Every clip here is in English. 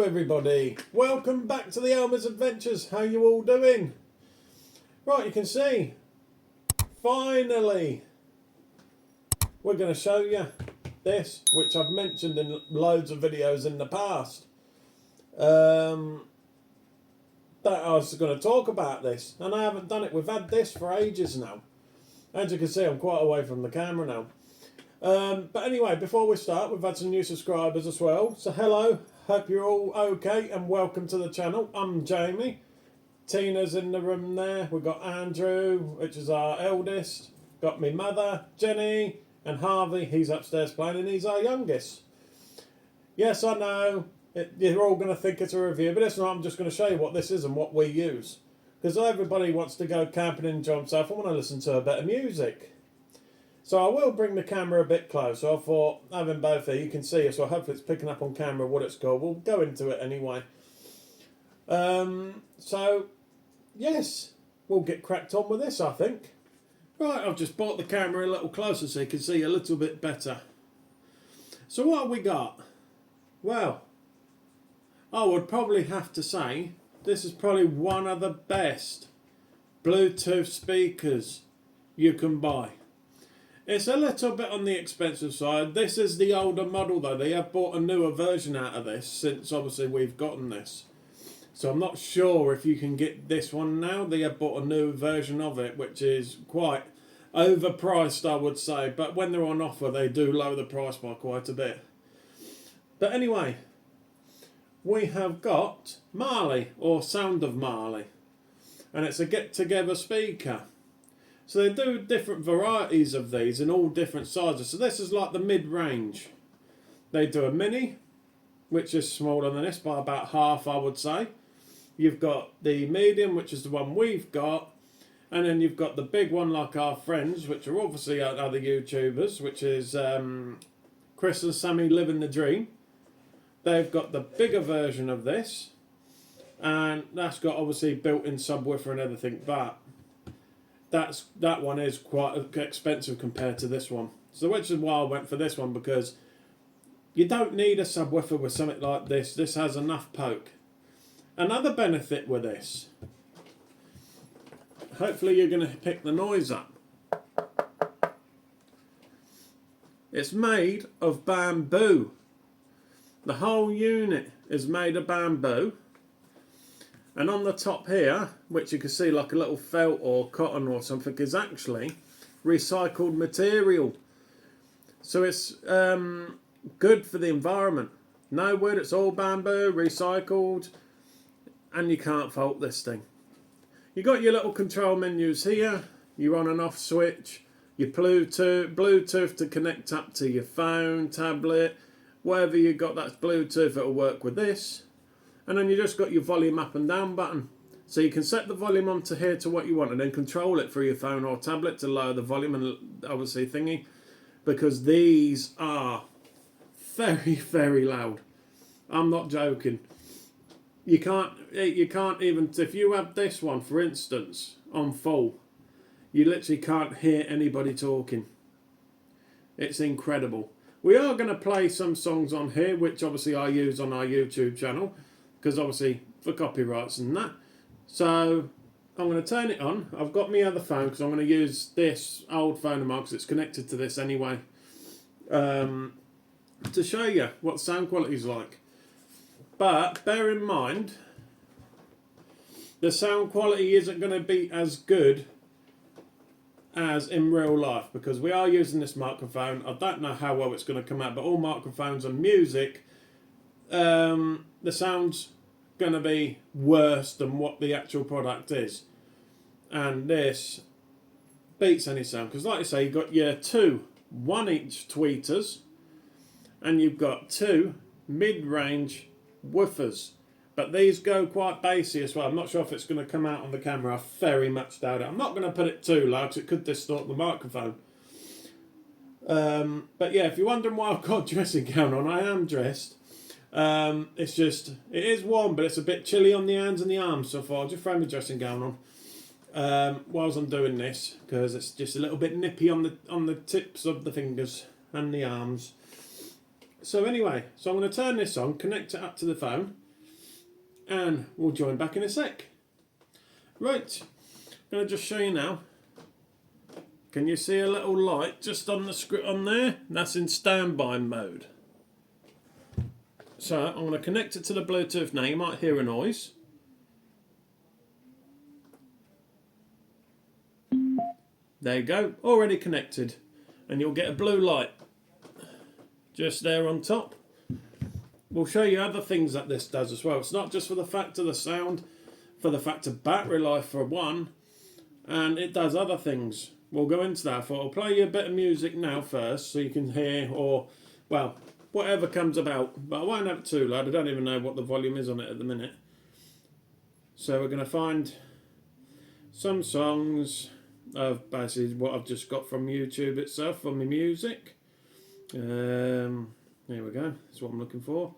everybody, welcome back to the Ellmers Adventures. How you all doing? Right, you can see, finally, we're going to show you this, which I've mentioned in loads of videos in the past. That I was going to talk about this, and I haven't done it. We've had this for ages now. As you can see, I'm quite away from the camera now. But anyway, before we start, we've had some new subscribers as well. So hello, hope you're all okay and welcome to the channel. I'm Jamie. Tina's in the room there. We've got Andrew, which is our eldest. Got me mother, Jenny, and Harvey. He's upstairs playing and he's our youngest. Yes, I know, you're all going to think it's a review, but it's not. I'm just going to show you what this is and what we use. Because everybody wants to go camping and enjoy themselves and want to listen to a bit of music. So I will bring the camera a bit closer. I thought having both here, you can see it, so hopefully it's picking up on camera what it's called. We'll go into it anyway. So, yes, we'll get cracked on with this, I think. Right, I've just brought the camera a little closer so you can see a little bit better. So what have we got? Well, I would probably have to say this is probably one of the best Bluetooth speakers you can buy. It's a little bit on the expensive side. This is the older model though. They have bought a newer version out of this since obviously we've gotten this. So I'm not sure if you can get this one now. They have bought a new version of it which is quite overpriced, I would say. But when they're on offer they do lower the price by quite a bit. But anyway, we have got Marley, or Sound of Marley. And it's a Get Together speaker. So they do different varieties of these in all different sizes. So this is like the mid-range. They do a mini, which is smaller than this by about half, I would say. You've got the medium, which is the one we've got. And then you've got the big one like our friends, which are obviously other YouTubers, which is Chris and Sammy Living the Dream. They've got the bigger version of this. And that's got obviously built-in subwoofer and everything, but that one is quite expensive compared to this one. So which is why I went for this one, because you don't need a subwoofer with something like this. This has enough poke. Another benefit with this, hopefully you're going to pick the noise up. It's made of bamboo. The whole unit is made of bamboo. And on the top here, which you can see like a little felt or cotton or something, is actually recycled material. So it's good for the environment. No wood, it's all bamboo, recycled, and you can't fault this thing. You got your little control menus here, your on and off switch, your Bluetooth to connect up to your phone, tablet, whatever you got that's Bluetooth, it'll work with this. And then you just got your volume up and down button. So you can set the volume on to here to what you want and then control it through your phone or tablet to lower the volume and obviously thingy. Because these are very, very loud. I'm not joking. You can't even, if you have this one for instance on full, you literally can't hear anybody talking. It's incredible. We are going to play some songs on here which obviously I use on our YouTube channel. Because obviously for copyrights and that. So I'm going to turn it on. I've got my other phone because I'm going to use this old phone of mine because it's connected to this anyway. To show you what sound quality is like. But bear in mind, the sound quality isn't going to be as good as in real life. Because we are using this microphone. I don't know how well it's going to come out. But all microphones and music, the sound's going to be worse than what the actual product is, and this beats any sound because like I say, you've got your two 1-inch tweeters and you've got two mid-range woofers, but these go quite bassy as well. I'm not sure if it's going to come out on the camera. I very much doubt it. I'm not going to put it too loud because it could distort the microphone. But yeah, if you're wondering why I've got a dressing gown on, I am dressed. It's just, it is warm, but it's a bit chilly on the hands and the arms, so far I'll just throw my dressing gown on whilst I'm doing this, because it's just a little bit nippy on the tips of the fingers and the arms. So anyway, so I'm going to turn this on, connect it up to the phone, and we'll join back in a sec. Right, I'm going to just show you now. Can you see a little light just on the script on there? That's in standby mode. So I'm going to connect it to the Bluetooth now. You might hear a noise. There you go, already connected. And you'll get a blue light just there on top. We'll show you other things that this does as well. It's not just for the fact of the sound, for the fact of battery life for one, and it does other things. We'll go into that. I'll play you a bit of music now first so you can hear, or, well, whatever comes about. But I won't have it too loud. I don't even know what the volume is on it at the minute. So we're going to find some songs of basically what I've just got from YouTube itself, from my music. Here we go. That's what I'm looking for.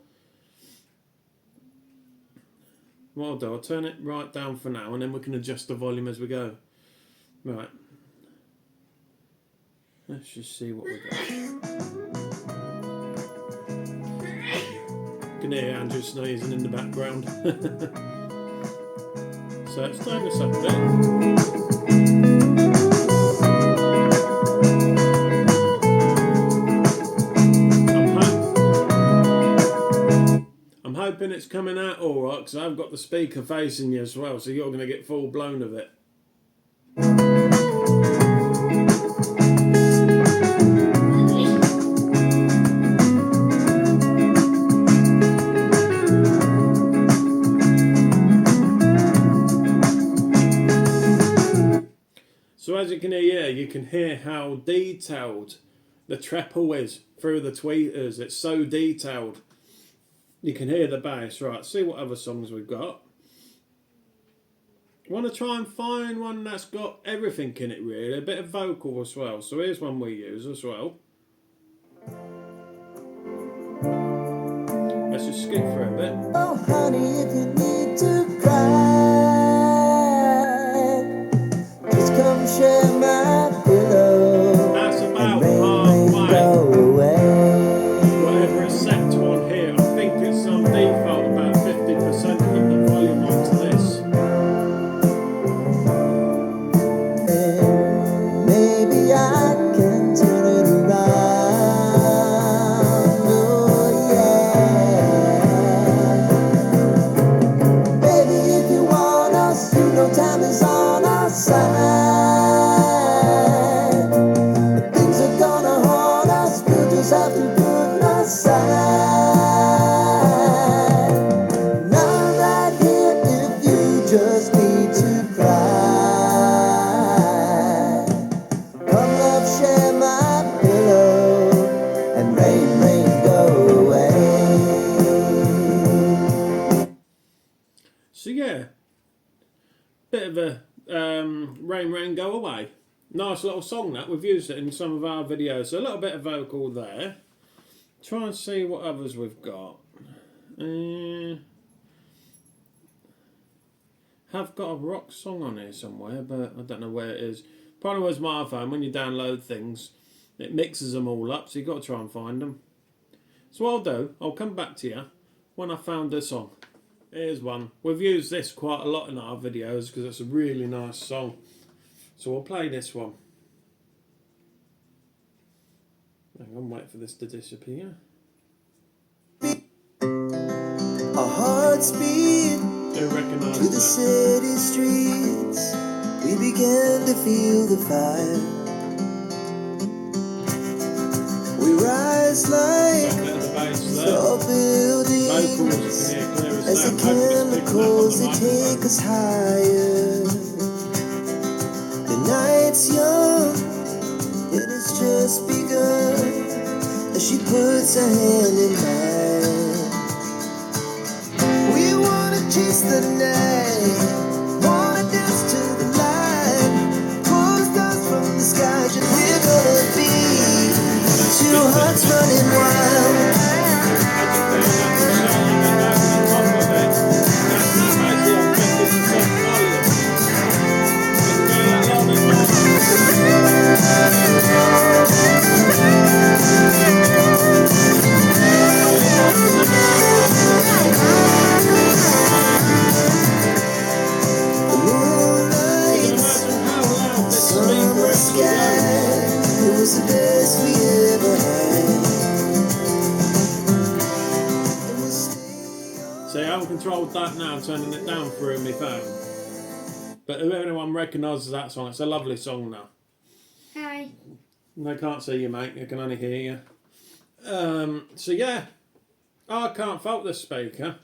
What I'll do, I'll turn it right down for now, and then we can adjust the volume as we go. Right. Let's just see what we got. You can hear Andrew sneezing in the background. So let's turn this up a bit. Hoping it's coming out alright, because I've got the speaker facing you as well, so you're going to get full blown of it. So as you can hear, you can hear how detailed the treble is through the tweeters. It's so detailed. You can hear the bass. Right, see what other songs we've got. I want to try and find one that's got everything in it, really. A bit of vocal as well. So here's one we use as well. Let's just skip through a bit. Oh, honey, if you need to cry, just come share my pillow. That's about and halfway. Go away. Whatever is set to on here, I think it's on default about 50% of the volume onto this. And maybe I can turn it around. Oh, yeah. Baby, if you want us, you know time is on our side. Things are gonna haunt us, we'll just have to put aside. Not right here if you just need to cry. Come love, share my pillow, and rain, rain, go away. So yeah, bit of a Rain Rain Go Away. Nice little song that. We've used it in some of our videos. So a little bit of vocal there. Try and see what others we've got. Have got a rock song on here somewhere, but I don't know where it is. Probably was my iPhone. When you download things, it mixes them all up, so you've got to try and find them. So what I'll do, I'll come back to you when I found this song. Here's one. We've used this quite a lot in our videos because it's a really nice song. So we'll play this one. Hang on, wait for this to disappear. Our hearts beat Do recognise to the that. city streets. We began to feel the fire. We rise like Got a bit of the bass there. tall buildings Vocals, you can hear clear as as the sound. Hoping it's picking up on chemicals the they take microphone. us higher. The night's young, it has just begun. As she puts her hand in mine, we wanna chase the night, wanna dance to the light, pull stars from the sky. Just we're gonna be two hearts running wild. the best we ever had. And we'll stay on. See, I haven't controlled that now, turning it down through my phone. But if anyone recognises that song, it's a lovely song now. Hi. They can't see you, mate. They can only hear you. So yeah, I can't fault this speaker.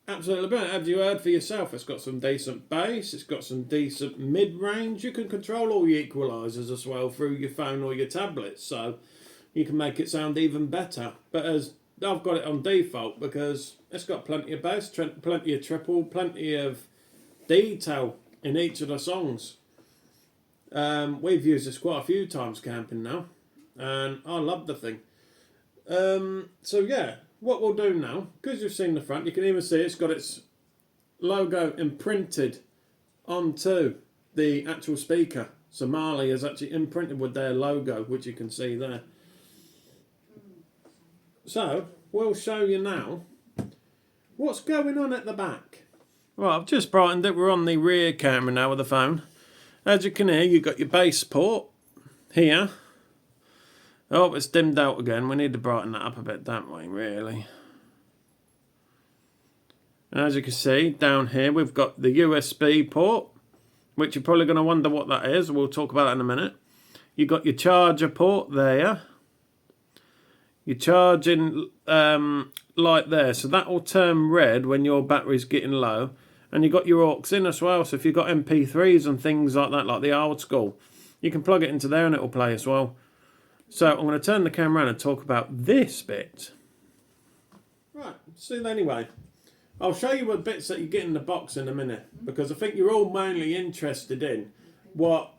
Absolutely brilliant. Have you heard for yourself? It's got some decent bass. It's got some decent mid-range. You can control all your equalisers as well through your phone or your tablet, so you can make it sound even better. But as I've got it on default because it's got plenty of bass, plenty of treble, plenty of detail in each of the songs. We've used this quite a few times camping now, and I love the thing. So yeah, what we'll do now, because you've seen the front, you can even see it's got its logo imprinted onto the actual speaker. So Marley is actually imprinted with their logo, which you can see there. So we'll show you now what's going on at the back. Well, I've just brightened it. We're on the rear camera now with the phone. As you can hear, you've got your bass port here. Oh, it's dimmed out again. We need to brighten that up a bit, don't we, really? And as you can see, down here, we've got the USB port, which you're probably going to wonder what that is. We'll talk about that in a minute. You've got your charger port there. Your charging light there. So that will turn red when your battery's getting low. And you've got your aux in as well. So if you've got MP3s and things like that, like the old school, you can plug it into there and it will play as well. So I'm going to turn the camera around and talk about this bit. Right, so anyway, I'll show you what bits that you get in the box in a minute, because I think you're all mainly interested in what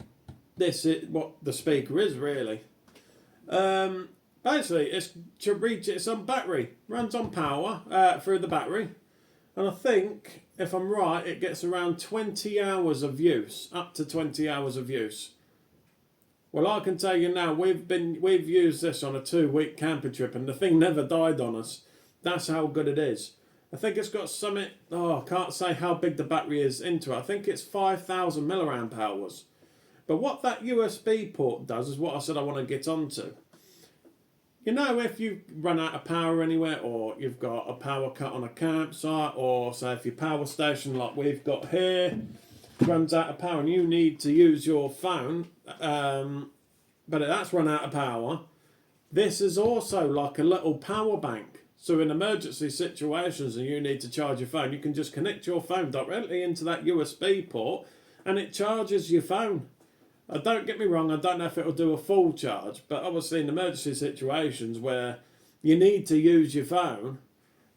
this is, what the speaker is really. Basically, it's to reach its own battery, runs on power through the battery, and I think if I'm right, it gets around 20 hours of use, up to 20 hours of use. Well, I can tell you now, we've used this on a 2-week camping trip, and the thing never died on us. That's how good it is. I think it's got something. I can't say how big the battery is into it. I think it's 5,000 milliamp hours. But what that USB port does is what I said I want to get onto. You know, if you run out of power anywhere, or you've got a power cut on a campsite, or say if your power station like we've got here runs out of power and you need to use your phone, but that's run out of power, this is also like a little power bank. So in emergency situations and you need to charge your phone, you can just connect your phone directly into that USB port and it charges your phone. Don't get me wrong, I don't know if it'll do a full charge, but obviously in emergency situations where you need to use your phone,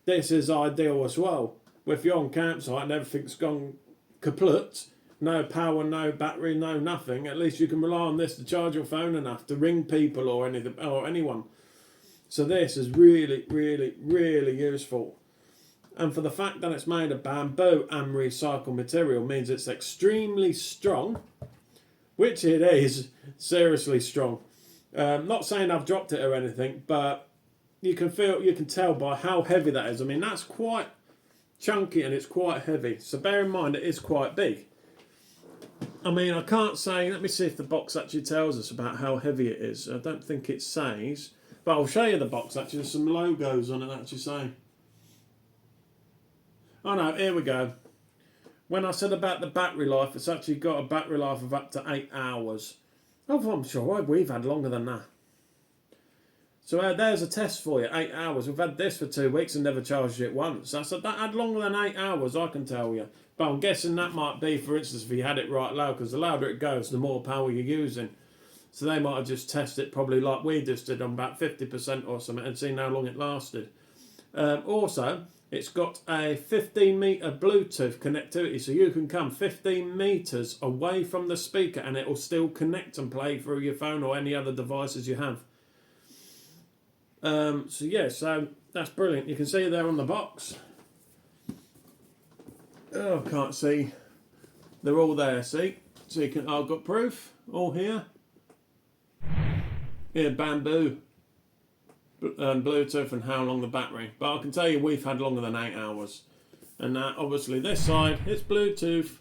this is ideal as well. If you're on campsite and everything's gone kaput, no power, no battery, no nothing, at least you can rely on this to charge your phone enough to ring people or anything or anyone. So this is really, really, really useful. And for the fact that it's made of bamboo and recycled material means it's extremely strong, which it is, seriously strong. Not saying I've dropped it or anything, but you can tell by how heavy that is. I mean, that's quite chunky and it's quite heavy. So bear in mind, it is quite big. I mean, I can't say, let me see if the box actually tells us about how heavy it is. I don't think it says, but I'll show you the box actually. There's some logos on it that actually say. Oh no, here we go. When I said about the battery life, it's actually got a battery life of up to 8 hours. Oh, I'm sure we've had longer than that. So there's a test for you, 8 hours. We've had this for 2 weeks and never charged it once. I said that had longer than 8 hours, I can tell you. But I'm guessing that might be, for instance, if you had it right low, because the louder it goes, the more power you're using. So they might have just tested it probably like we just did on about 50% or something and seen how long it lasted. Also, it's got a 15-metre Bluetooth connectivity, so you can come 15 metres away from the speaker and it will still connect and play through your phone or any other devices you have. So that's brilliant. You can see there on the box. Oh, I can't see. They're all there, see? So you can, I've got proof, all here. Here, bamboo, and Bluetooth and how long the battery. But I can tell you we've had longer than 8 hours. And obviously this side, it's Bluetooth.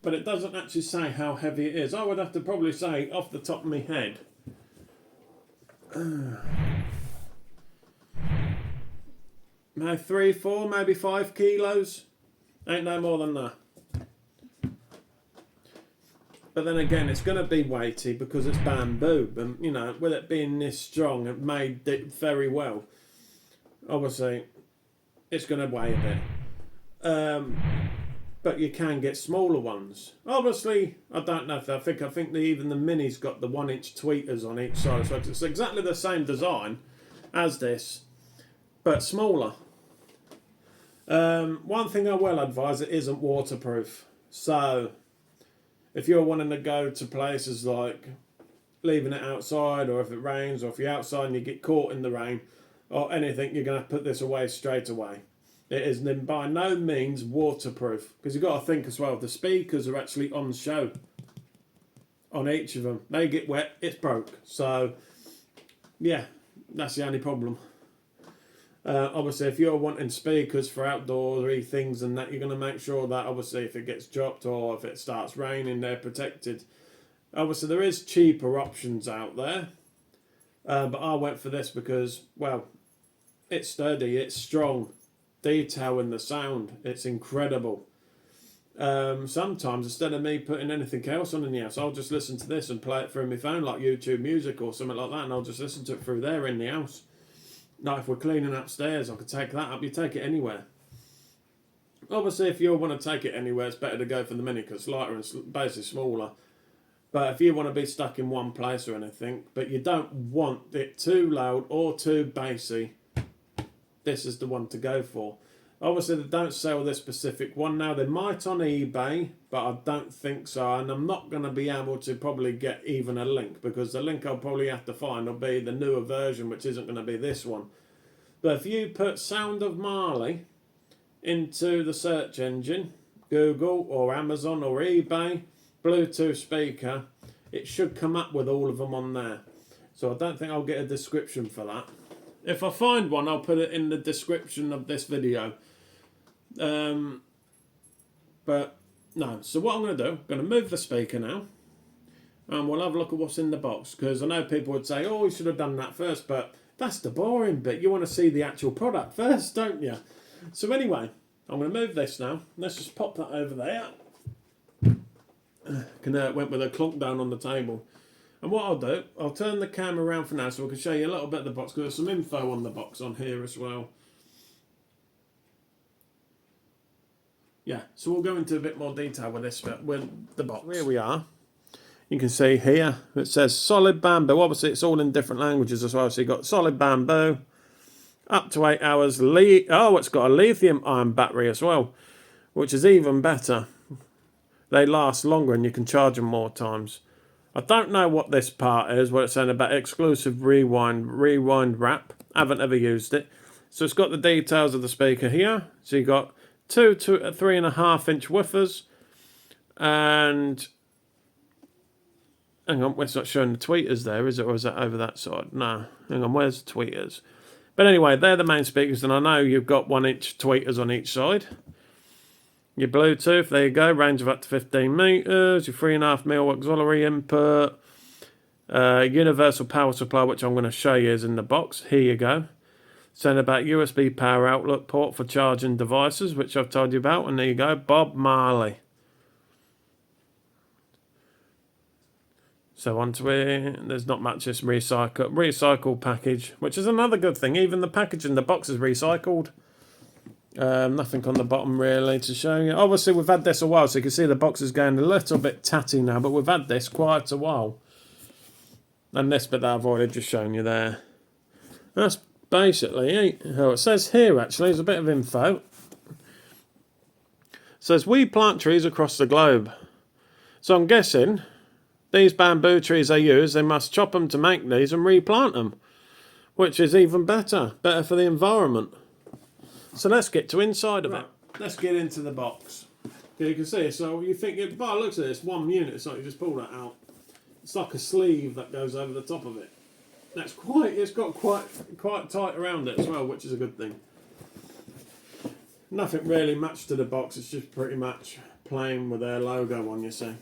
but it doesn't actually say how heavy it is. I would have to probably say off the top of my head. Maybe 3, 4, maybe 5 kilos. Ain't no more than that. But then again, it's going to be weighty because it's bamboo. And, you know, with it being this strong, it made it very well. Obviously, it's going to weigh a bit. But you can get smaller ones. Obviously, I don't know if I think even the Mini's got the 1-inch tweeters on each side. So it's exactly the same design as this, but smaller. One thing I will advise, it isn't waterproof. So if you're wanting to go to places like leaving it outside, or if it rains, or if you're outside and you get caught in the rain or anything, you're going to put this away straight away. It is by no means waterproof, because you've got to think as well, the speakers are actually on show on each of them. They get wet, it's broke. So yeah, that's the only problem. Obviously, if you're wanting speakers for outdoorsy things and that, you're going to make sure that obviously if it gets dropped or if it starts raining, they're protected. Obviously, there is cheaper options out there, but I went for this because, well, it's sturdy, it's strong, detail in the sound, it's incredible. Sometimes instead of me putting anything else on in the house, I'll just listen to this and play it through my phone, like YouTube Music or something like that, and I'll just listen to it through there in the house. Now, if we're cleaning upstairs, I could take that up. You take it anywhere. Obviously, if you want to take it anywhere, it's better to go for the Mini because it's lighter and basically smaller. But if you want to be stuck in one place or anything, but you don't want it too loud or too bassy, this is the one to go for. Obviously, they don't sell this specific one now. They might on eBay, but I don't think so. And I'm not going to be able to probably get even a link, because the link I'll probably have to find will be the newer version, which isn't going to be this one. But if you put Sound of Marley into the search engine, Google or Amazon or eBay, Bluetooth speaker, it should come up with all of them on there. So I don't think I'll get a description for that. If I find one, I'll put it in the description of this video. But no, so what I'm going to do, I'm going to move the speaker now, and we'll have a look at what's in the box, because I know people would say, oh, you should have done that first, but that's the boring bit. You want to see the actual product first, don't you? So anyway, I'm going to move this now. Let's just pop that over there. It went with a clunk down on the table. And what I'll do, I'll turn the camera around for now so I can show you a little bit of the box, because there's some info on the box on here as well. Yeah, so we'll go into a bit more detail with this, with the box. Here we are. You can see here, it says solid bamboo. Obviously, it's all in different languages as well. So you've got solid bamboo, up to 8 hours. It's got a lithium-ion battery as well, which is even better. They last longer and you can charge them more times. I don't know what this part is, what it's saying about exclusive rewind wrap. I haven't ever used it. So it's got the details of the speaker here. So you've got 2 to 3.5 inch woofers, and hang on, it's not showing the tweeters there, is it, or is that over that side? No, hang on, where's the tweeters? But anyway, they're the main speakers, and I know you've got 1 inch tweeters on each side. Your Bluetooth, there you go, range of up to 15 meters. Your 3.5mm auxiliary input, universal power supply, which I'm going to show you is in the box. Here you go. Saying about USB power outlet port for charging devices, which I've told you about. And there you go, Bob Marley. So onto it, there's not much, this recycled package, which is another good thing. Even the package in the box is recycled. Nothing on the bottom really to show you. Obviously we've had this a while, so you can see the box is going a little bit tatty now, but we've had this quite a while. And this bit that I've already just shown you there. That's basically, oh, it says here actually, there's a bit of info. It says, we plant trees across the globe. So I'm guessing these bamboo trees they use, they must chop them to make these and replant them, which is even better for the environment. So let's get to inside of it. Let's get into the box. Here you can see, so you think, by the looks of this, one unit, it's like you just pull that out. It's like a sleeve that goes over the top of it. It's got quite tight around it as well, which is a good thing. Nothing really much to the box, it's just pretty much plain with their logo on, you see.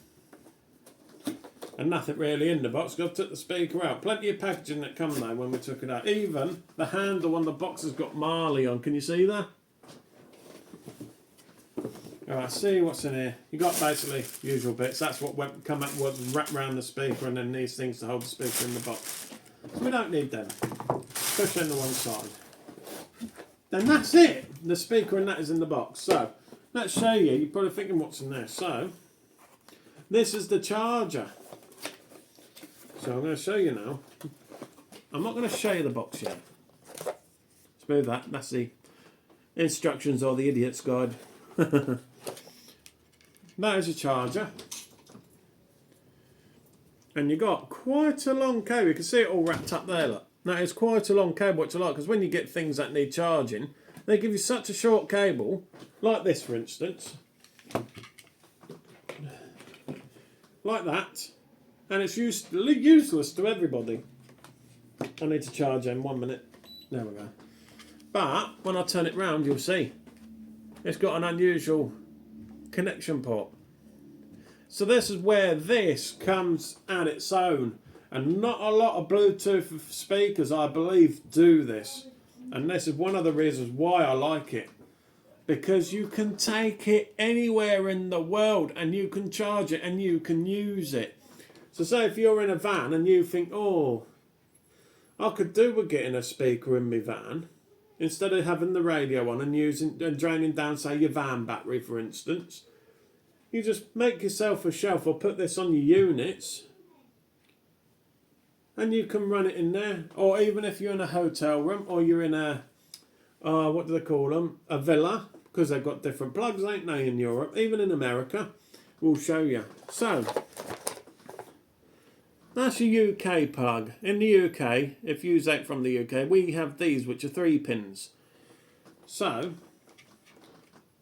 And nothing really in the box. Got to took the speaker out. Plenty of packaging that come though when we took it out. Even the handle on the box has got Marley on. Can you see that? Alright, see what's in here. You got basically usual bits. That's what come up was wrapped around the speaker, and then these things to hold the speaker in the box. So we don't need them. Push in the one side. Then that's it. The speaker and that is in the box. So let's show you. You're probably thinking what's in there. So this is the charger. So I'm going to show you now. I'm not going to show you the box yet. Smooth that. That's the instructions or the idiot's guide. That is a charger. And you've got quite a long cable. You can see it all wrapped up there, look. That is quite a long cable, which I like, because when you get things that need charging, they give you such a short cable, like this for instance. Like that. And it's useless to everybody. I need to charge in 1 minute. There we go. But when I turn it round, you'll see it's got an unusual connection port. So this is where this comes at its own. And not a lot of Bluetooth speakers, I believe, do this. And this is one of the reasons why I like it. Because you can take it anywhere in the world and you can charge it and you can use it. So say if you're in a van and you think, oh, I could do with getting a speaker in my van, instead of having the radio on and using and draining down, say, your van battery, for instance, you just make yourself a shelf or put this on your units and you can run it in there. Or even if you're in a hotel room or you're in a, what do they call them, a villa, because they've got different plugs, ain't they, in Europe, even in America. We'll show you. So that's a UK plug. In the UK, if you use from the UK, we have these, which are 3 pins. So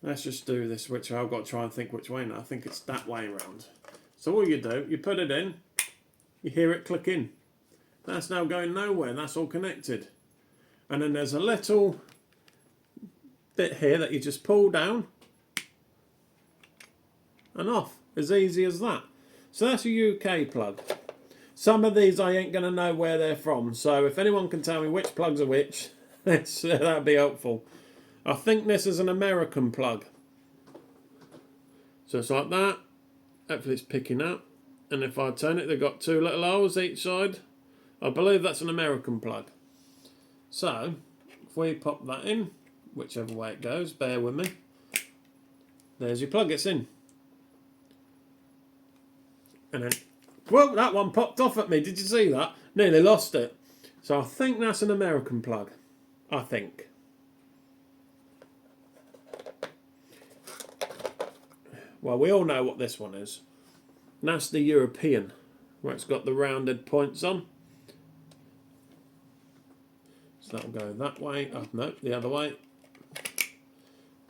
let's just do this, which I've got to try and think which way now. I think it's that way around. So all you do, you put it in, you hear it click in. That's now going nowhere. That's all connected. And then there's a little bit here that you just pull down and off. As easy as that. So that's a UK plug. Some of these I ain't going to know where they're from. So if anyone can tell me which plugs are which, that'd be helpful. I think this is an American plug. So it's like that. Hopefully it's picking up. And if I turn it, they've got 2 little holes each side. I believe that's an American plug. So if we pop that in, whichever way it goes, bear with me. There's your plug, it's in. And then, whoa, that one popped off at me. Did you see that? Nearly lost it. So I think that's an American plug. I think. Well, we all know what this one is. And that's the European, where it's got the rounded points on. So that'll go that way. Oh, no, the other way.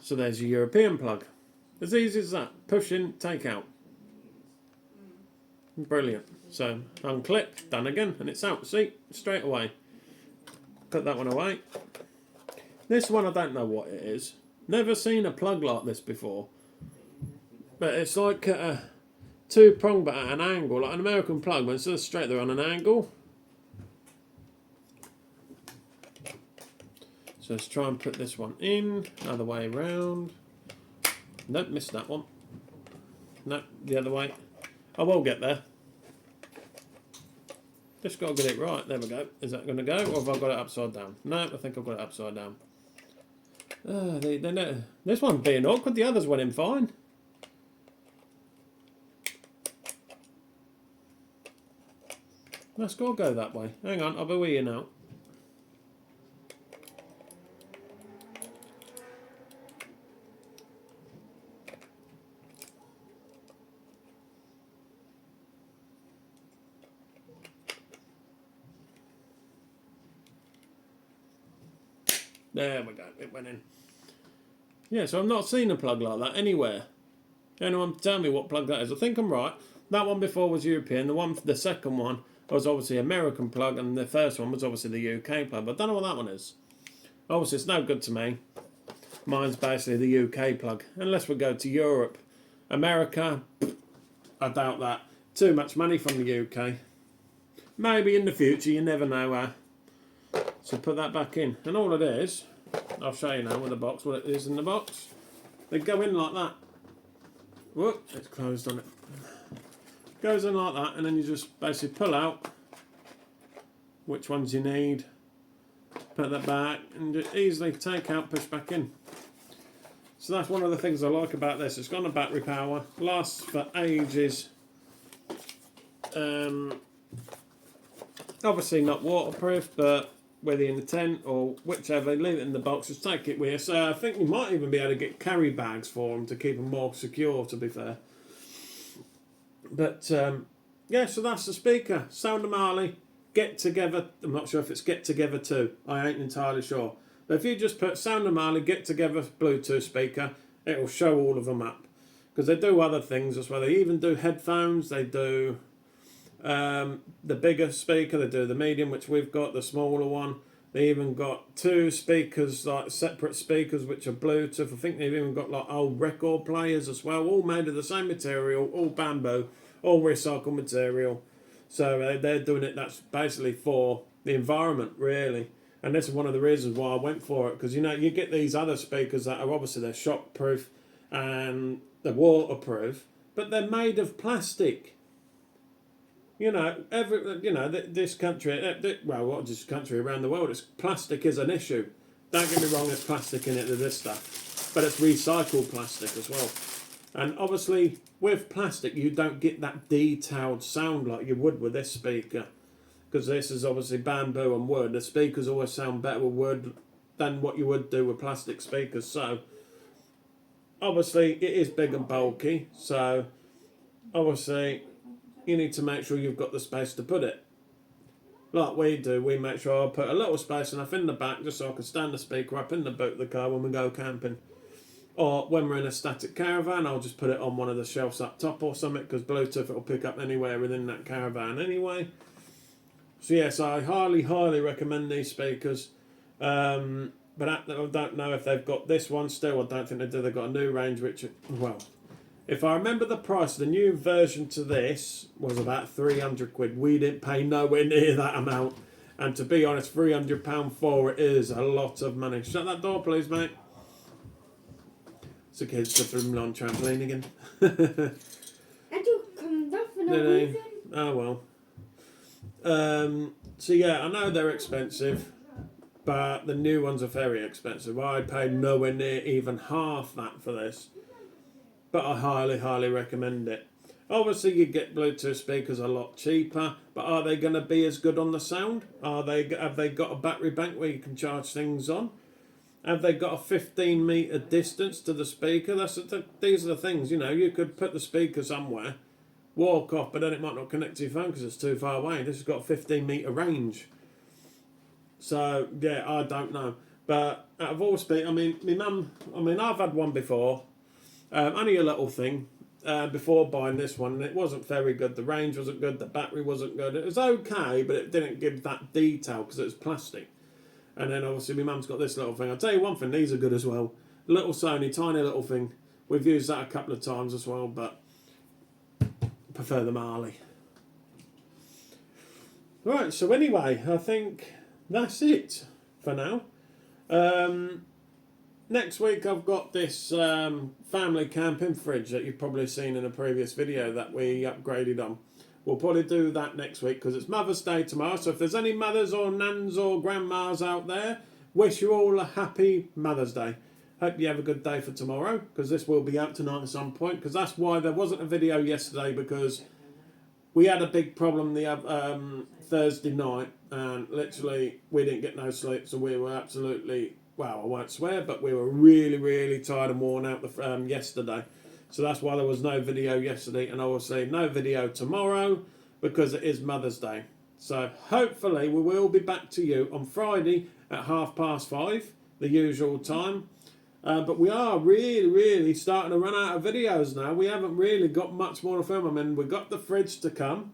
So there's your European plug. As easy as that. Push in, take out. Brilliant. So unclip, done again, and it's out. See, straight away. Put that one away. This one I don't know what it is. Never seen a plug like this before. But it's like a 2-prong but at an angle, like an American plug, but instead of straight they're on an angle. So let's try and put this one in, other way around. Nope, missed that one. Nope, the other way. I will get there. Just got to get it right. There we go. Is that going to go, or have I got it upside down? No, I think I've got it upside down. This one being awkward, the others went in fine. Let's go that way. Hang on, I'll be with you now. There we go, it went in. Yeah, so I've not seen a plug like that anywhere. Anyone tell me what plug that is? I think I'm right. That one before was European. The second one was obviously American plug, and the first one was obviously the UK plug. But I don't know what that one is. Obviously, it's no good to me. Mine's basically the UK plug. Unless we go to Europe America, I doubt that. Too much money from the UK. Maybe in the future, you never know. So put that back in. And all it is, I'll show you now with the box, what it is in the box. They go in like that. Whoop, it's closed on it. Goes in like that, and then you just basically pull out which ones you need. Put that back, and just easily take out, push back in. So that's one of the things I like about this. It's got a battery power, lasts for ages. Obviously not waterproof, but whether you're in the tent or whichever, leave it in the box, just take it with you. So I think you might even be able to get carry bags for them to keep them more secure, to be fair. But yeah, so that's the speaker. Sound of Marley, Get Together. I'm not sure if it's Get Together 2. I ain't entirely sure. But if you just put Sound of Marley, Get Together Bluetooth speaker, it'll show all of them up. Because they do other things as well. They even do headphones. They do the bigger speaker. They do the medium, which we've got, the smaller one. They even got 2 speakers, like separate speakers, which are Bluetooth. I think they've even got like old record players as well, all made of the same material, all bamboo, all recycled material. So they're doing it, that's basically for the environment, really. And this is one of the reasons why I went for it, because you know, you get these other speakers that are obviously they're shockproof and they're waterproof, but they're made of plastic. You know, this country, well, what just country around the world, plastic is an issue. Don't get me wrong, there's plastic in it to this stuff, but it's recycled plastic as well. And obviously, with plastic, you don't get that detailed sound like you would with this speaker, because this is obviously bamboo and wood. The speakers always sound better with wood than what you would do with plastic speakers. So, obviously, it is big and bulky. So, obviously, you need to make sure you've got the space to put it. Like we do, we make sure I put a little space enough in the back just so I can stand the speaker up in the boot of the car when we go camping. Or when we're in a static caravan, I'll just put it on one of the shelves up top or something, because Bluetooth it'll pick up anywhere within that caravan anyway. So yes, I highly, highly recommend these speakers. But I don't know if they've got this one still. I don't think they do. They've got a new range, which, well, if I remember the price, the new version to this was about 300 quid. We didn't pay nowhere near that amount. And to be honest, £300 for it is a lot of money. Shut that door, please, mate. It's the kids just from on trampoline again. And you come off for no reason. Oh well. So yeah, I know they're expensive, but the new ones are very expensive. I paid nowhere near even half that for this. But I highly, highly recommend it. Obviously, you get Bluetooth speakers a lot cheaper, but are they going to be as good on the sound? Have they got a battery bank where you can charge things on? Have they got a 15-metre distance to the speaker? These are the things, you know, you could put the speaker somewhere, walk off, but then it might not connect to your phone because it's too far away. This has got a 15-metre range. So, yeah, I don't know. But out of all speakers, I've had one before. Only a little thing before buying this one, and it wasn't very good. The range wasn't good, the battery wasn't good. It was okay, but it didn't give that detail because it was plastic. And then obviously my mum's got this little thing. I'll tell you one thing, these are good as well. Little Sony, tiny little thing. We've used that a couple of times as well, but prefer the Marley. Right, so anyway, I think that's it for now. Next week I've got this family camping fridge that you've probably seen in a previous video that we upgraded on. We'll probably do that next week because it's Mother's Day tomorrow. So if there's any mothers or nans or grandmas out there, wish you all a happy Mother's Day. Hope you have a good day for tomorrow, because this will be out tonight at some point, because that's why there wasn't a video yesterday, because we had a big problem the Thursday night, and literally we didn't get no sleep, so we were absolutely, well, I won't swear, but we were really, really tired and worn out yesterday. So that's why there was no video yesterday, and obviously no video tomorrow because it is Mother's Day. So hopefully we will be back to you on Friday at 5:30, the usual time. But we are really, really starting to run out of videos now. We haven't really got much more to film. I mean, we've got the fridge to come.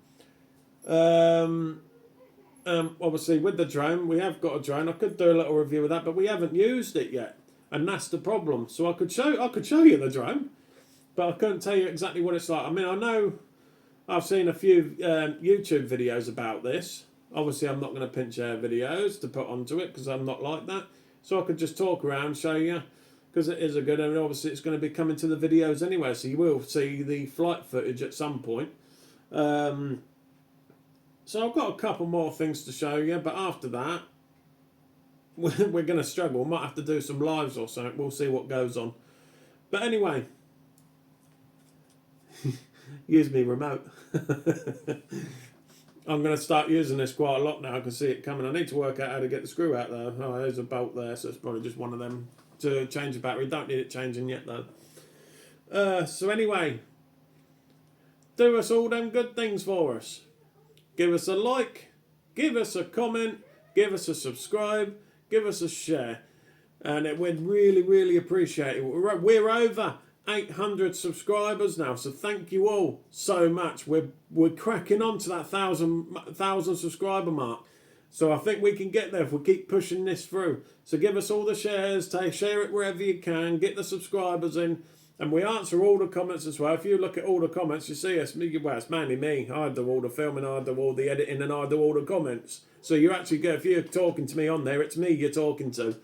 Obviously with the drone, we have got a drone. I could do a little review of that, but we haven't used it yet, and that's the problem. So I could show you the drone. but I couldn't tell you exactly what it's like. I mean, I know I've seen a few YouTube videos about this. Obviously, I'm not going to pinch air videos to put onto it because I'm not like that. So I could just talk around, show you, because it is a good, and obviously it's going to be coming to the videos anyway, so you will see the flight footage at some point. So I've got a couple more things to show you, but after that, we're going to struggle. We might have to do some lives or something. We'll see what goes on. But anyway, use me remote. I'm going to start using this quite a lot now. I can see it coming. I need to work out how to get the screw out there. Oh, there's a bolt there, so it's probably just one of them to change the battery. Don't need it changing yet though. So anyway, do us all them good things for us. Give us a like, give us a comment, give us a subscribe, give us a share, and we'd really, really appreciate it. We're over 800 subscribers now, so thank you all so much. We're cracking on to that 1,000 subscriber mark, so I think we can get there if we keep pushing this through. So give us all the shares, share it wherever you can, get the subscribers in, and we answer all the comments as well. If you look at all the comments, you see us. Well, it's mainly me. I do all the filming, I do all the editing, and I do all the comments. So you actually get, if you're talking to me on there, it's me you're talking to.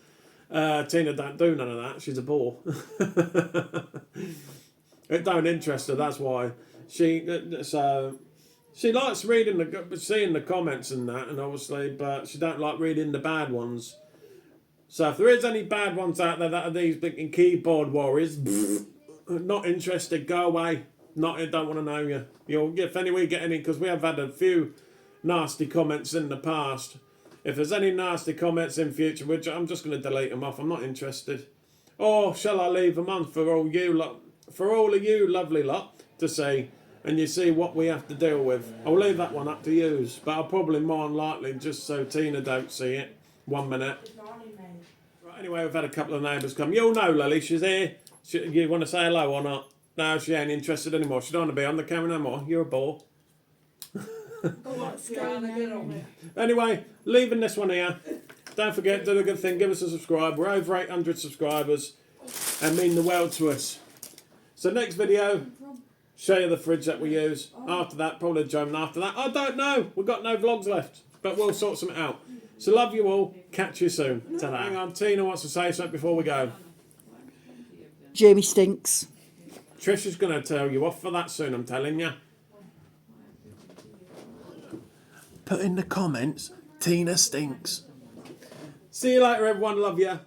Tina don't do none of that. She's a bore. It don't interest her. That's why she likes seeing the comments and that, and obviously, but she don't like reading the bad ones. So if there is any bad ones out there that are these big keyboard warriors, not interested. Go away. Don't want to know you. If we get any, because we have had a few nasty comments in the past. If there's any nasty comments in future, which I'm just going to delete them off. I'm not interested. Or shall I leave them on for all of you lovely lot to see, and you see what we have to deal with. I'll leave that one up to you, but I'll probably more than likely, just so Tina don't see it. 1 minute. Right, anyway, we've had a couple of neighbours come. You'll know Lily, she's here. You want to say hello or not? No, she ain't interested anymore. She don't want to be on the camera no more. You're a bore. Anyway, leaving this one here. Don't forget, do the good thing, give us a subscribe. We're over 800 subscribers and mean the world to us. So next video, show you the fridge that we use. After that, probably German after that. I don't know. We've got no vlogs left, but we'll sort something out. So love you all. Catch you soon. Ta-da. Hang on, Tina wants to say something before we go. Jamie stinks. Trisha's going to tell you off for that soon, I'm telling you. Put in the comments, Tina stinks. See you later, everyone. Love you.